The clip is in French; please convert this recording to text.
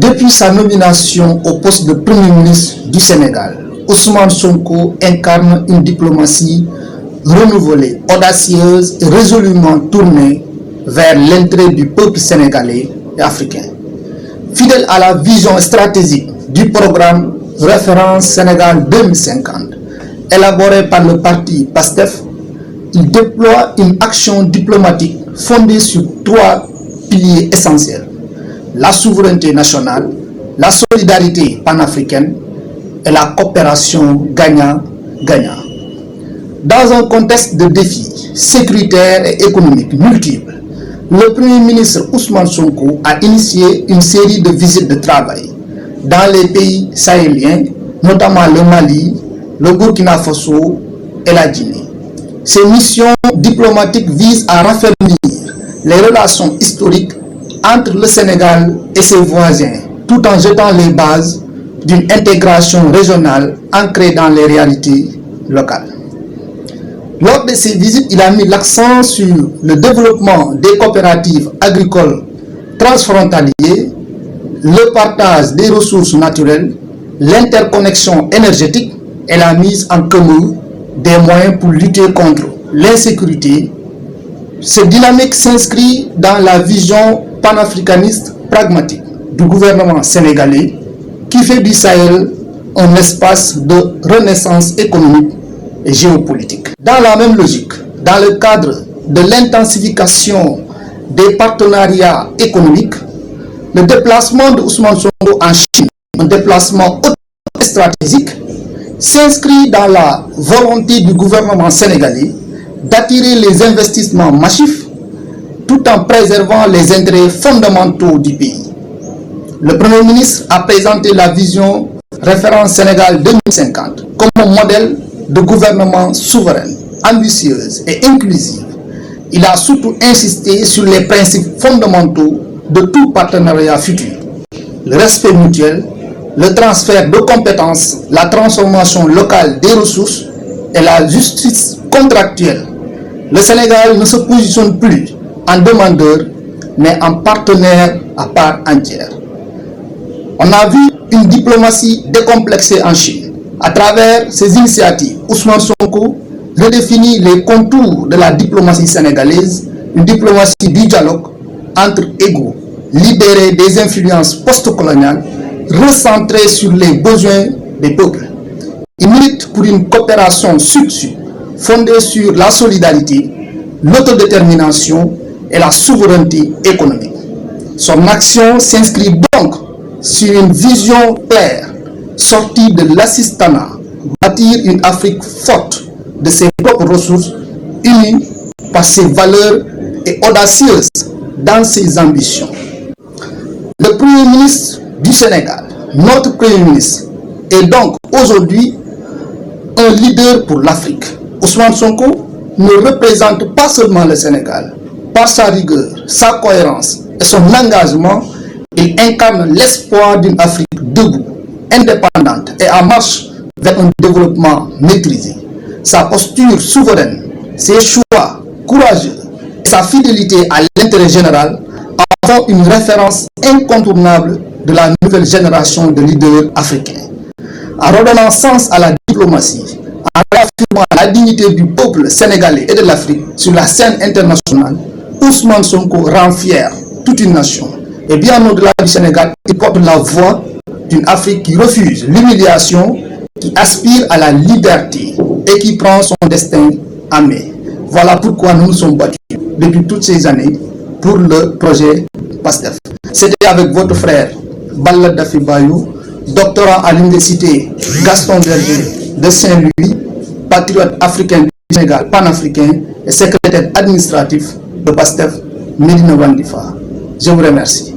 Depuis sa nomination au poste de Premier ministre du Sénégal, Ousmane Sonko incarne une diplomatie renouvelée, audacieuse et résolument tournée vers l'intérêt du peuple sénégalais et africain. Fidèle à la vision stratégique du programme Référence Sénégal 2050, élaboré par le parti PASTEF, il déploie une action diplomatique fondée sur 3 piliers essentiels: la souveraineté nationale, la solidarité panafricaine et la coopération gagnant-gagnant. Dans un contexte de défis sécuritaires et économiques multiples, le Premier ministre Ousmane Sonko a initié une série de visites de travail dans les pays sahéliens, notamment le Mali, le Burkina Faso et la Guinée. Ces missions diplomatiques visent à raffermir les relations historiques entre le Sénégal et ses voisins, tout en jetant les bases d'une intégration régionale ancrée dans les réalités locales. Lors de ces visites, il a mis l'accent sur le développement des coopératives agricoles transfrontalières, le partage des ressources naturelles, l'interconnexion énergétique et la mise en commun des moyens pour lutter contre l'insécurité. Cette dynamique s'inscrit dans la vision panafricaniste pragmatique du gouvernement sénégalais qui fait du Sahel un espace de renaissance économique et géopolitique. Dans la même logique, dans le cadre de l'intensification des partenariats économiques, le déplacement de Ousmane Sonko en Chine, un déplacement stratégique, s'inscrit dans la volonté du gouvernement sénégalais d'attirer les investissements massifs tout en préservant les intérêts fondamentaux du pays. Le Premier ministre a présenté la vision Référence Sénégal 2050 comme un modèle de gouvernement souverain, ambitieuse et inclusive. Il a surtout insisté sur les principes fondamentaux de tout partenariat futur: le respect mutuel, le transfert de compétences, la transformation locale des ressources et la justice contractuelle. Le Sénégal ne se positionne plus en demandeur, mais en partenaire à part entière. On a vu une diplomatie décomplexée en Chine. À travers ces initiatives, Ousmane Sonko redéfinit les contours de la diplomatie sénégalaise, une diplomatie du dialogue entre égaux, libérée des influences postcoloniales, recentrée sur les besoins des peuples. Il milite pour une coopération sud-sud, fondée sur la solidarité, l'autodétermination et la souveraineté économique. Son action s'inscrit donc sur une vision claire, sortie de l'assistanat, bâtir une Afrique forte de ses propres ressources, unie par ses valeurs et audacieuse dans ses ambitions. Le Premier ministre du Sénégal, notre Premier ministre, est donc aujourd'hui un leader pour l'Afrique. Ousmane Sonko ne représente pas seulement le Sénégal. Par sa rigueur, sa cohérence et son engagement, il incarne l'espoir d'une Afrique debout, indépendante et en marche vers un développement maîtrisé. Sa posture souveraine, ses choix courageux et sa fidélité à l'intérêt général en font une référence incontournable de la nouvelle génération de leaders africains. En redonnant sens à la diplomatie, en réaffirmant la dignité du peuple sénégalais et de l'Afrique sur la scène internationale, Ousmane Sonko rend fier toute une nation. Et bien au-delà du Sénégal, il porte la voix d'une Afrique qui refuse l'humiliation, qui aspire à la liberté et qui prend son destin en main. Voilà pourquoi nous nous sommes battus depuis toutes ces années pour le projet PASTEF. C'était avec votre frère Balla Daffy Bayou, doctorant à l'université Gaston Berger de Saint-Louis, patriote africain du Sénégal, panafricain et secrétaire administratif de PASTEF Médina Wandifa. Je vous remercie.